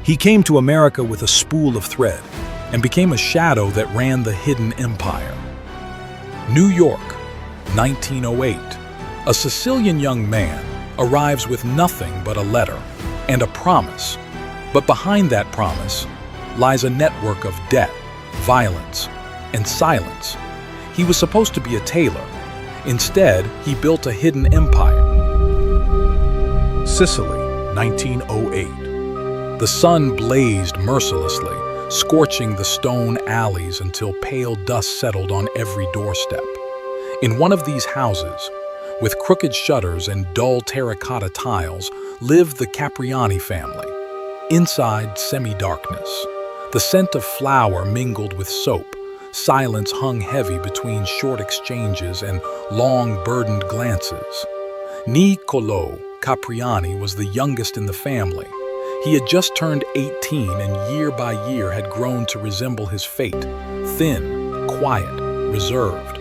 He came to America with a spool of thread and became a shadow that ran the hidden empire. New York, 1908. A Sicilian young man arrives with nothing but a letter and a promise. But behind that promise lies a network of debt, violence, and silence. He was supposed to be a tailor. Instead, he built a hidden empire. Sicily, 1908. The sun blazed mercilessly, scorching the stone alleys until pale dust settled on every doorstep. In one of these houses, with crooked shutters and dull terracotta tiles, lived the Capriani family. Inside, semi-darkness. The scent of flour mingled with soap. Silence hung heavy between short exchanges and long, burdened glances. Nicolo Capriani was the youngest in the family. He had just turned 18 and year by year had grown to resemble his fate, thin, quiet, reserved.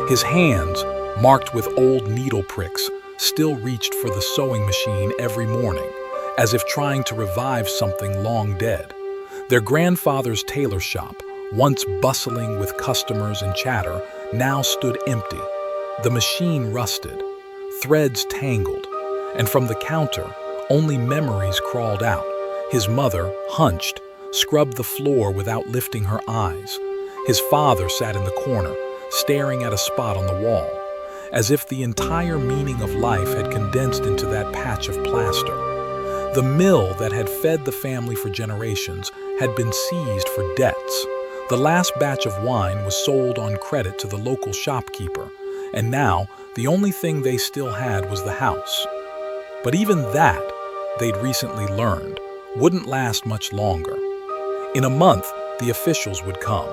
His hands, marked with old needle pricks, still reached for the sewing machine every morning, as if trying to revive something long dead. Their grandfather's tailor shop, once bustling with customers and chatter, now stood empty. The machine rusted, threads tangled, and from the counter, only memories crawled out. His mother, hunched, scrubbed the floor without lifting her eyes. His father sat in the corner, staring at a spot on the wall, as if the entire meaning of life had condensed into that patch of plaster. The mill that had fed the family for generations had been seized for debts. The last batch of wine was sold on credit to the local shopkeeper, and now the only thing they still had was the house. But even that, they'd recently learned, wouldn't last much longer. In a month, the officials would come.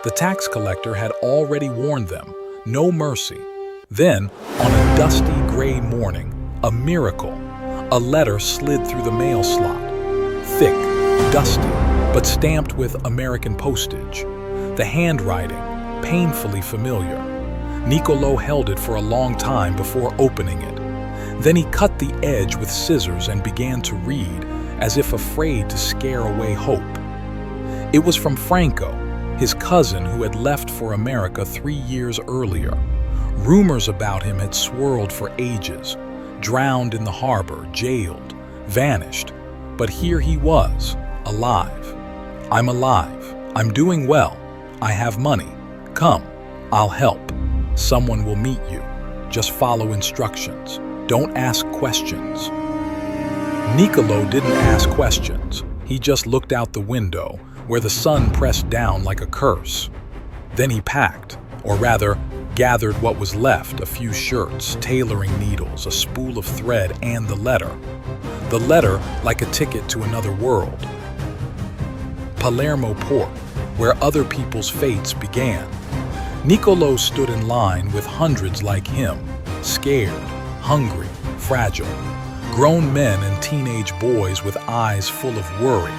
The tax collector had already warned them, no mercy. Then, on a dusty gray morning, a miracle. A letter slid through the mail slot. Thick, dusty, but stamped with American postage. The handwriting, painfully familiar. Nicolo held it for a long time before opening it. Then he cut the edge with scissors and began to read, as if afraid to scare away hope. It was from Franco, his cousin who had left for America 3 years earlier. Rumors about him had swirled for ages, drowned in the harbor, jailed, vanished. But here he was, alive. I'm alive. I'm doing well. I have money. Come, I'll help. Someone will meet you. Just follow instructions. Don't ask questions. Nicolo didn't ask questions. He just looked out the window, where the sun pressed down like a curse. Then he packed, or rather, gathered what was left, a few shirts, tailoring needles, a spool of thread, and the letter. The letter like a ticket to another world. Palermo port, where other people's fates began. Nicolo stood in line with hundreds like him, scared, hungry, fragile. Grown men and teenage boys with eyes full of worry,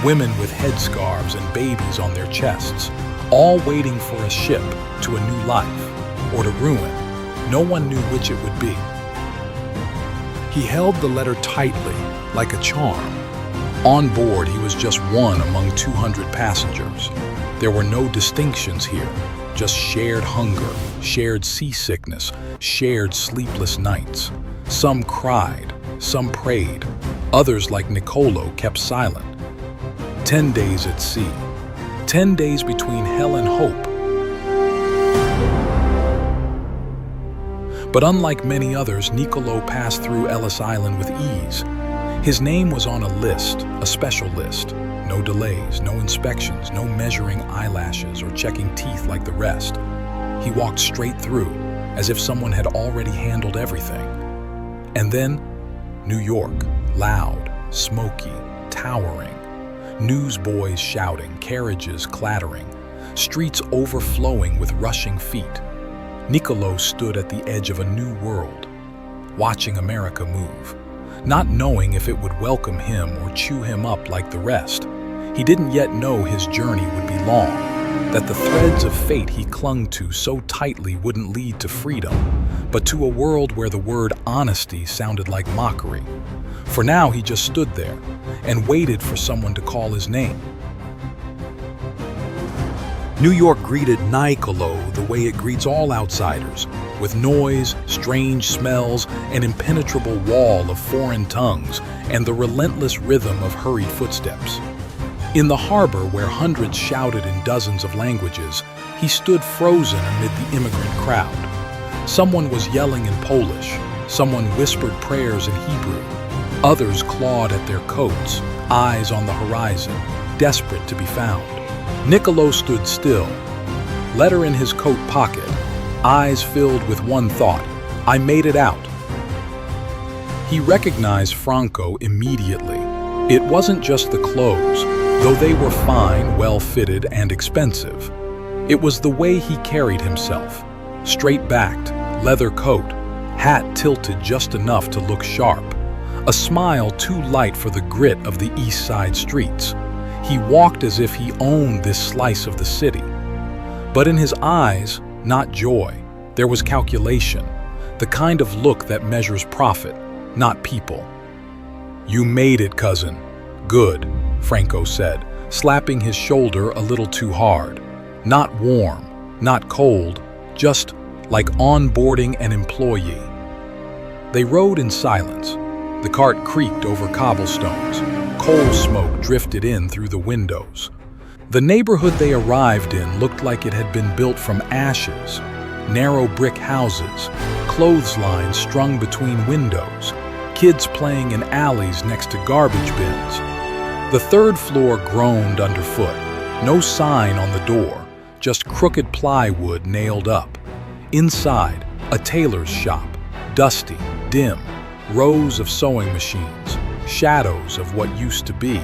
women with headscarves and babies on their chests, all waiting for a ship to a new life, or to ruin. No one knew which it would be. He held the letter tightly, like a charm. On board, he was just one among 200 passengers. There were no distinctions here, just shared hunger, shared seasickness, shared sleepless nights. Some cried, some prayed. Others, like Nicolo, kept silent. 10 days at sea. 10 days between hell and hope. But unlike many others, Nicolo passed through Ellis Island with ease. His name was on a list, a special list. No delays, no inspections, no measuring eyelashes or checking teeth like the rest. He walked straight through, as if someone had already handled everything. And then, New York, loud, smoky, towering. Newsboys shouting, carriages clattering, streets overflowing with rushing feet. Nicolo stood at the edge of a new world, watching America move, not knowing if it would welcome him or chew him up like the rest. He didn't yet know his journey would be long, that the threads of fate he clung to so tightly wouldn't lead to freedom, but to a world where the word honesty sounded like mockery. For now, he just stood there and waited for someone to call his name. New York greeted Nicolo the way it greets all outsiders, with noise, strange smells, an impenetrable wall of foreign tongues, and the relentless rhythm of hurried footsteps. In the harbor, where hundreds shouted in dozens of languages, he stood frozen amid the immigrant crowd. Someone was yelling in Polish, someone whispered prayers in Hebrew, others clawed at their coats, eyes on the horizon, desperate to be found. Nicolo stood still, letter in his coat pocket, eyes filled with one thought: I made it out. He recognized Franco immediately. It wasn't just the clothes, though they were fine, well-fitted, and expensive. It was the way he carried himself, straight-backed, leather coat, hat tilted just enough to look sharp, a smile too light for the grit of the East Side streets. He walked as if he owned this slice of the city. But in his eyes, not joy, there was calculation, the kind of look that measures profit, not people. You made it, cousin. Good, Franco said, slapping his shoulder a little too hard. Not warm, not cold, just like onboarding an employee. They rode in silence. The cart creaked over cobblestones. Coal smoke drifted in through the windows. The neighborhood they arrived in looked like it had been built from ashes. Narrow brick houses, clotheslines strung between windows, kids playing in alleys next to garbage bins. The third floor groaned underfoot. No sign on the door, just crooked plywood nailed up. Inside, a tailor's shop, dusty, dim, rows of sewing machines, shadows of what used to be.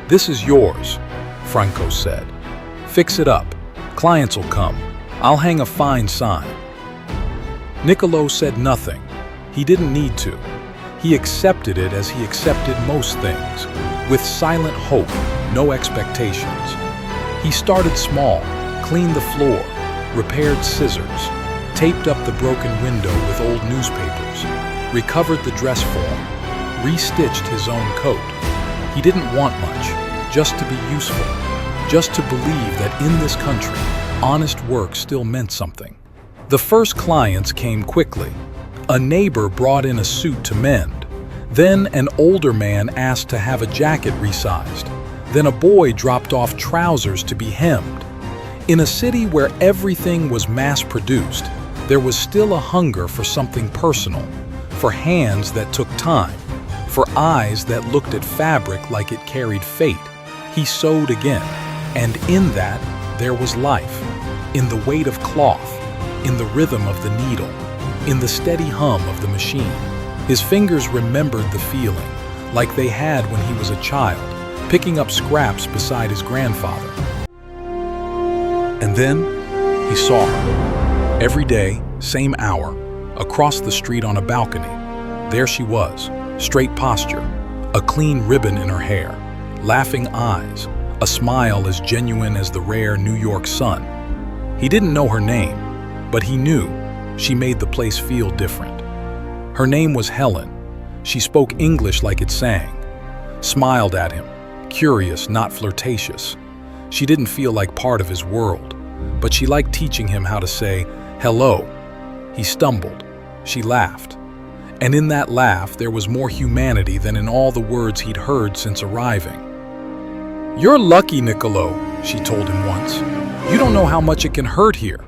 This is yours, Franco said. Fix it up. Clients will come. I'll hang a fine sign. Nicolo said nothing. He didn't need to. He accepted it as he accepted most things, with silent hope, no expectations. He started small, cleaned the floor, repaired scissors, taped up the broken window with old newspapers, recovered the dress form, restitched his own coat. He didn't want much, just to be useful, just to believe that in this country, honest work still meant something. The first clients came quickly. A neighbor brought in a suit to mend. Then an older man asked to have a jacket resized. Then a boy dropped off trousers to be hemmed. In a city where everything was mass-produced, there was still a hunger for something personal, for hands that took time, for eyes that looked at fabric like it carried fate. He sewed again, and in that there was life, in the weight of cloth, in the rhythm of the needle, in the steady hum of the machine. His fingers remembered the feeling, like they had when he was a child, picking up scraps beside his grandfather. And then he saw her. Every day, same hour, across the street on a balcony. There she was, straight posture, a clean ribbon in her hair, laughing eyes, a smile as genuine as the rare New York sun. He didn't know her name, but he knew she made the place feel different. Her name was Helen. She spoke English like it sang, smiled at him, curious, not flirtatious. She didn't feel like part of his world, but she liked teaching him how to say hello. He stumbled. She laughed. And in that laugh, there was more humanity than in all the words he'd heard since arriving. "You're lucky, Nicolo," she told him once. "You don't know how much it can hurt here."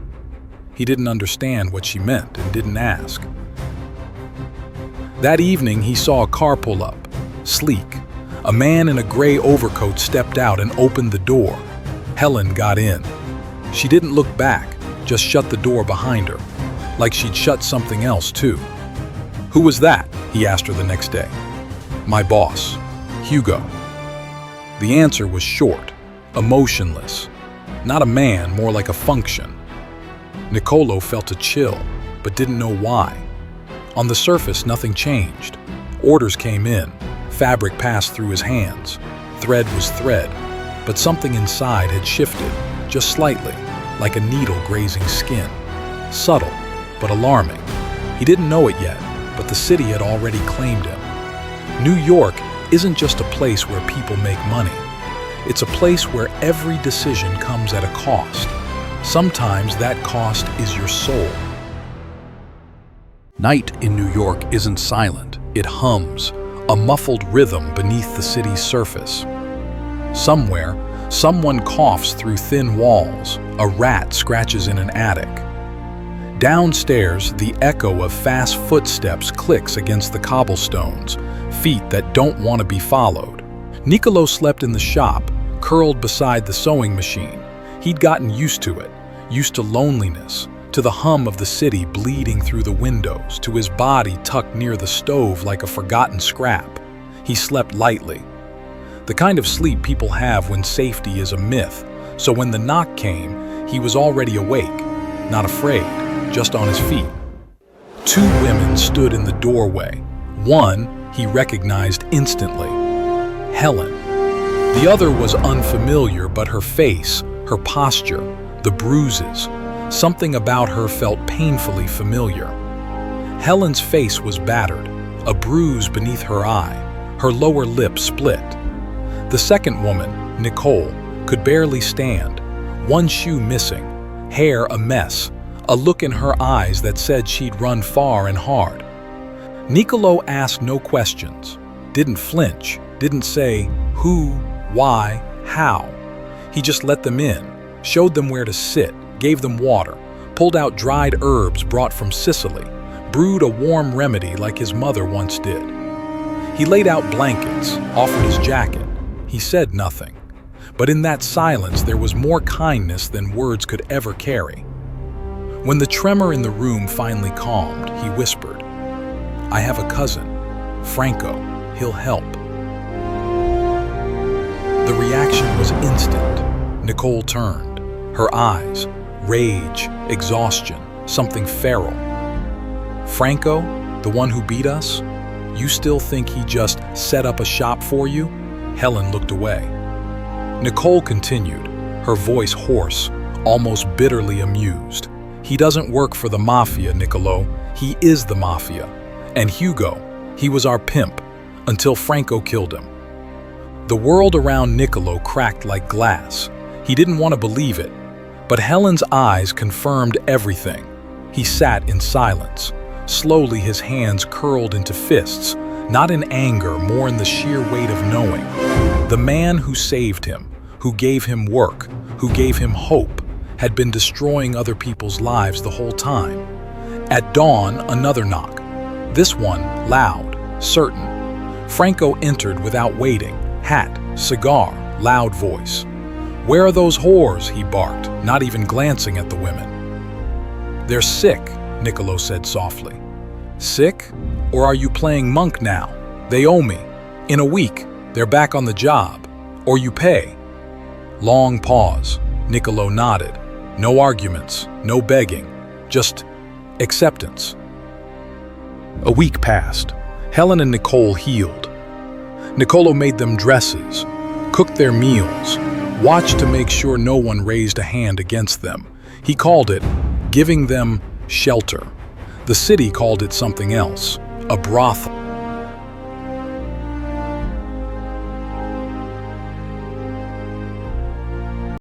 He didn't understand what she meant and didn't ask. That evening, he saw a car pull up, sleek. A man in a gray overcoat stepped out and opened the door. Helen got in. She didn't look back, just shut the door behind her, like she'd shut something else too. "Who was that?" he asked her the next day. "My boss, Hugo." The answer was short, emotionless. Not a man, more like a function. Nicolo felt a chill, but didn't know why. On the surface, nothing changed. Orders came in, fabric passed through his hands. Thread was thread. but something inside had shifted, just slightly, like a needle grazing skin. Subtle, but alarming. He didn't know it yet, but the city had already claimed him. New York isn't just a place where people make money. It's a place where every decision comes at a cost. Sometimes that cost is your soul. Night in New York isn't silent. It hums, a muffled rhythm beneath the city's surface. Somewhere, someone coughs through thin walls. A rat scratches in an attic. Downstairs, the echo of fast footsteps clicks against the cobblestones, feet that don't want to be followed. Nicolo slept in the shop, curled beside the sewing machine. He'd gotten used to it, used to loneliness, to the hum of the city bleeding through the windows, to his body tucked near the stove like a forgotten scrap. He slept lightly. The kind of sleep people have when safety is a myth, so when the knock came, he was already awake, not afraid, just on his feet. Two women stood in the doorway. One he recognized instantly, Helen. The other was unfamiliar, but her face, her posture, the bruises, something about her felt painfully familiar. Helen's face was battered, a bruise beneath her eye, her lower lip split. The second woman, Nicole, could barely stand, one shoe missing, hair a mess, a look in her eyes that said she'd run far and hard. Nicolo asked no questions, didn't flinch, didn't say who, why, how. He just let them in, showed them where to sit, gave them water, pulled out dried herbs brought from Sicily, brewed a warm remedy like his mother once did. He laid out blankets, offered his jacket. He said nothing. But in that silence there was more kindness than words could ever carry. When the tremor in the room finally calmed, he whispered, "I have a cousin, Franco. He'll help." The reaction was instant. Nicole turned, her eyes, rage, exhaustion, something feral. "Franco, the one who beat us? You still think he just set up a shop for you?" Helen looked away. Nicole continued, her voice hoarse, almost bitterly amused. "He doesn't work for the mafia, Nicolo. He is the mafia. And Hugo, he was our pimp, until Franco killed him." The world around Nicolo cracked like glass. He didn't want to believe it, but Helen's eyes confirmed everything. He sat in silence. Slowly his hands curled into fists, not in anger, more in the sheer weight of knowing. The man who saved him, who gave him work, who gave him hope, had been destroying other people's lives the whole time. At dawn, another knock. This one, loud, certain. Franco entered without waiting. Hat, cigar, loud voice. "Where are those whores?" he barked, not even glancing at the women. "They're sick," Nicolo said softly. "Sick? Or are you playing monk now? They owe me. In a week, they're back on the job. Or you pay." Long pause. Nicolo nodded. No arguments, no begging, just acceptance. A week passed. Helen and Nicole healed. Nicolo made them dresses, cooked their meals, watched to make sure no one raised a hand against them. He called it giving them shelter. The city called it something else, a brothel.